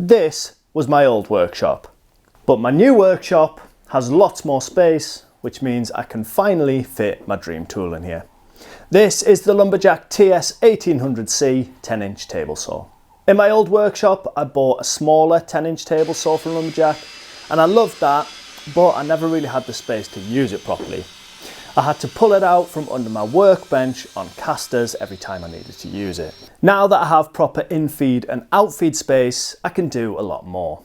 This was my old workshop, but my new workshop has lots more space, which means I can finally fit my dream tool in here. This is the Lumberjack TS1800C 10-inch table saw. In my old workshop, I bought a smaller 10-inch table saw from Lumberjack, and I loved that, but I never really had the space to use it properly. I had to pull it out from under my workbench on castors every time I needed to use it. Now that I have proper infeed and outfeed space, I can do a lot more.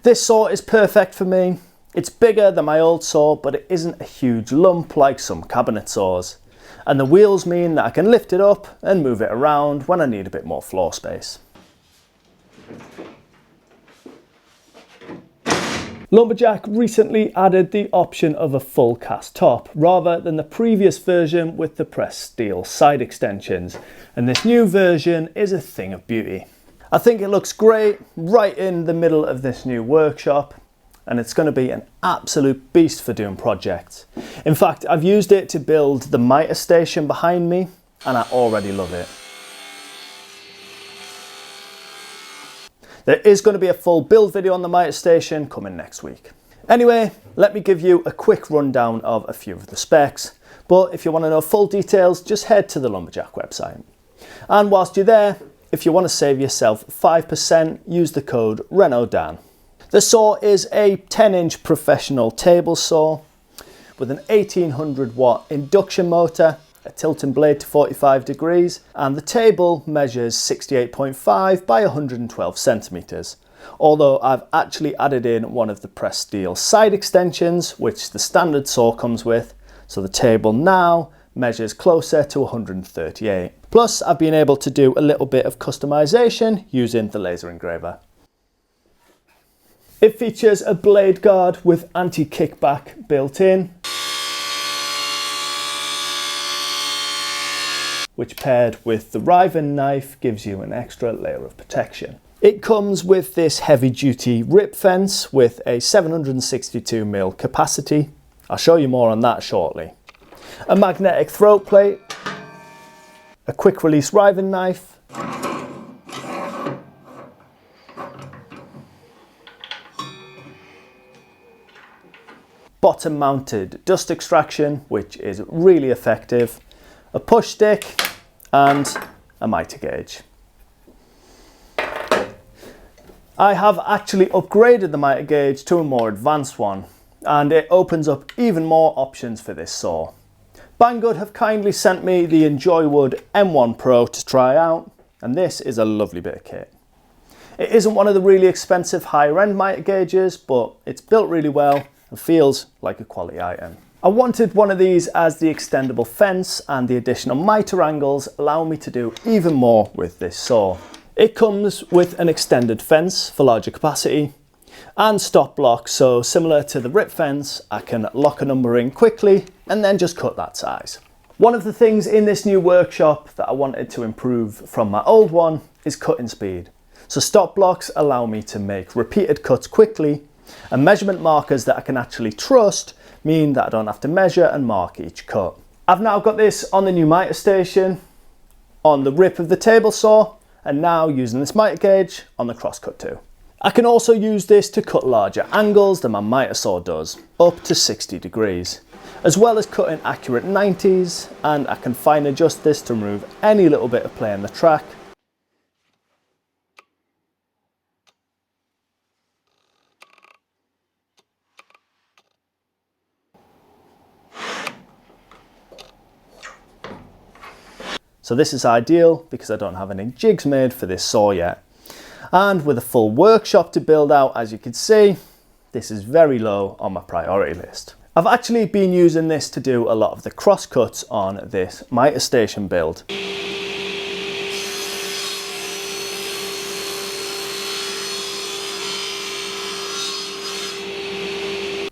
This saw is perfect for me. It's bigger than my old saw, but it isn't a huge lump like some cabinet saws. And the wheels mean that I can lift it up and move it around when I need a bit more floor space. Lumberjack recently added the option of a full cast top rather than the previous version with the pressed steel side extensions, and this new version is a thing of beauty. I think it looks great right in the middle of this new workshop, and it's going to be an absolute beast for doing projects. In fact, I've used it to build the Mitre station behind me, and I already love it. There is going to be a full build video on the Mitre station coming next week. Anyway, let me give you a quick rundown of a few of the specs, but if you want to know full details, just head to the Lumberjack website. And whilst you're there, if you want to save yourself 5%, use the code RENODAN. The saw is a 10-inch professional table saw with an 1800 watt induction motor, a tilting blade to 45 degrees, and the table measures 68.5 by 112 centimeters. Although I've actually added in one of the pressed steel side extensions, which the standard saw comes with, so the table now measures closer to 138. Plus, I've been able to do a little bit of customization using the laser engraver. It features a blade guard with anti-kickback built in, which paired with the riving knife gives you an extra layer of protection. It comes with this heavy duty rip fence with a 762mm capacity. I'll show you more on that shortly. A magnetic throat plate, a quick release riving knife, bottom mounted dust extraction, which is really effective, a push stick, and a mitre gauge. I have actually upgraded the mitre gauge to a more advanced one, and it opens up even more options for this saw. Banggood have kindly sent me the Enjoywood M1 Pro to try out, and this is a lovely bit of kit. It isn't one of the really expensive higher end mitre gauges, but it's built really well and feels like a quality item. I wanted one of these as the extendable fence, and the additional mitre angles allow me to do even more with this saw. It comes with an extended fence for larger capacity and stop block, so similar to the rip fence, I can lock a number in quickly and then just cut that size. One of the things in this new workshop that I wanted to improve from my old one is cutting speed. So stop blocks allow me to make repeated cuts quickly, and measurement markers that I can actually trust mean that I don't have to measure and mark each cut. I've now got this on the new mitre station, on the rip of the table saw, and now using this mitre gauge on the crosscut too. I can also use this to cut larger angles than my mitre saw does, up to 60 degrees, as well as cutting accurate 90s, and I can fine adjust this to remove any little bit of play in the track. So this is ideal because I don't have any jigs made for this saw yet. And with a full workshop to build out, as you can see, this is very low on my priority list. I've actually been using this to do a lot of the cross cuts on this mitre station build.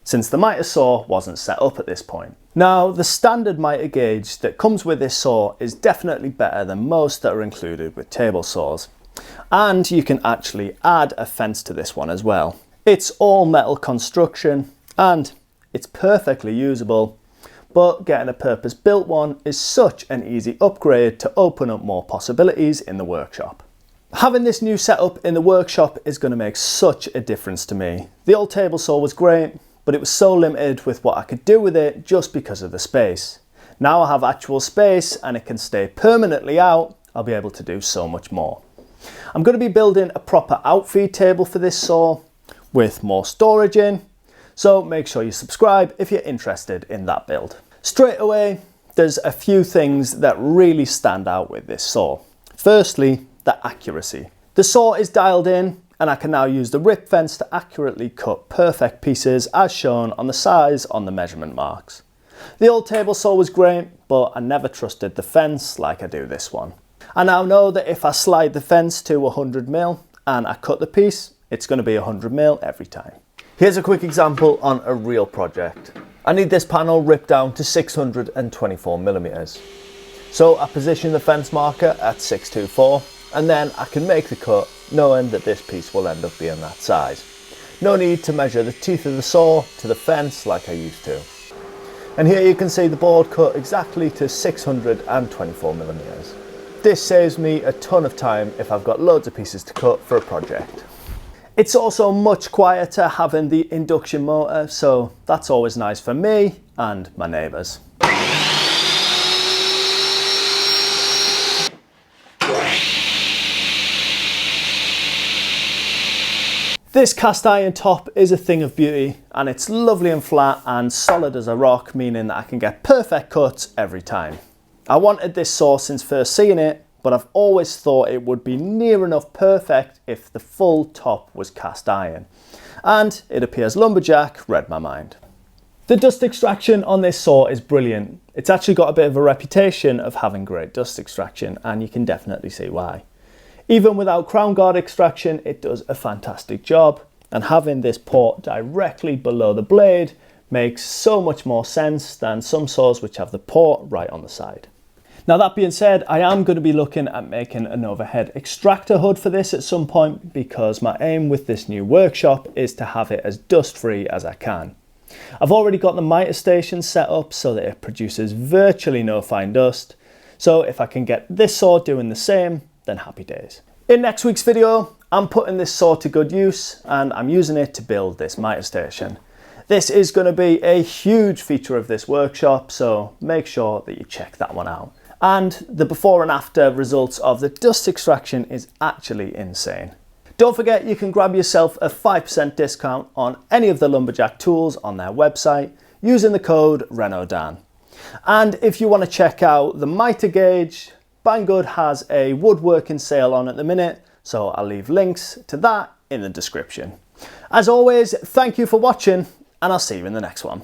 Since the mitre saw wasn't set up at this point. Now, the standard mitre gauge that comes with this saw is definitely better than most that are included with table saws. And you can actually add a fence to this one as well. It's all metal construction and it's perfectly usable, but getting a purpose-built one is such an easy upgrade to open up more possibilities in the workshop. Having this new setup in the workshop is going to make such a difference to me. The old table saw was great, but it was so limited with what I could do with it just because of the space. Now I have actual space and it can stay permanently out. I'll be able to do so much more. I'm going to be building a proper outfeed table for this saw with more storage in, so make sure you subscribe if you're interested in that build. Straight away, there's a few things that really stand out with this saw. Firstly, the accuracy. The saw is dialed in and I can now use the rip fence to accurately cut perfect pieces as shown on the size on the measurement marks. The old table saw was great, but I never trusted the fence like I do this one. I now know that if I slide the fence to 100mm and I cut the piece, it's going to be 100mm every time. Here's a quick example on a real project. I need this panel ripped down to 624mm. So I position the fence marker at 624 and then I can make the cut knowing that this piece will end up being that size. No need to measure the teeth of the saw to the fence like I used to. And here you can see the board cut exactly to 624mm. This saves me a ton of time if I've got loads of pieces to cut for a project. It's also much quieter having the induction motor, so that's always nice for me and my neighbours. This cast iron top is a thing of beauty and it's lovely and flat and solid as a rock, meaning that I can get perfect cuts every time. I wanted this saw since first seeing it, but I've always thought it would be near enough perfect if the full top was cast iron. And it appears Lumberjack read my mind. The dust extraction on this saw is brilliant. It's actually got a bit of a reputation of having great dust extraction, and you can definitely see why. Even without crown guard extraction, it does a fantastic job, and having this port directly below the blade makes so much more sense than some saws which have the port right on the side. Now that being said, I am going to be looking at making an overhead extractor hood for this at some point because my aim with this new workshop is to have it as dust free as I can. I've already got the Mitre station set up so that it produces virtually no fine dust, so if I can get this saw doing the same, then happy days. In next week's video, I'm putting this saw to good use and I'm using it to build this Mitre station. This is going to be a huge feature of this workshop, so make sure that you check that one out. And the before and after results of the dust extraction is actually insane. Don't forget you can grab yourself a 5% discount on any of the Lumberjack tools on their website using the code RENODAN. And if you want to check out the Mitre gauge, Banggood has a woodworking sale on at the minute, so I'll leave links to that in the description. As always, thank you for watching and I'll see you in the next one.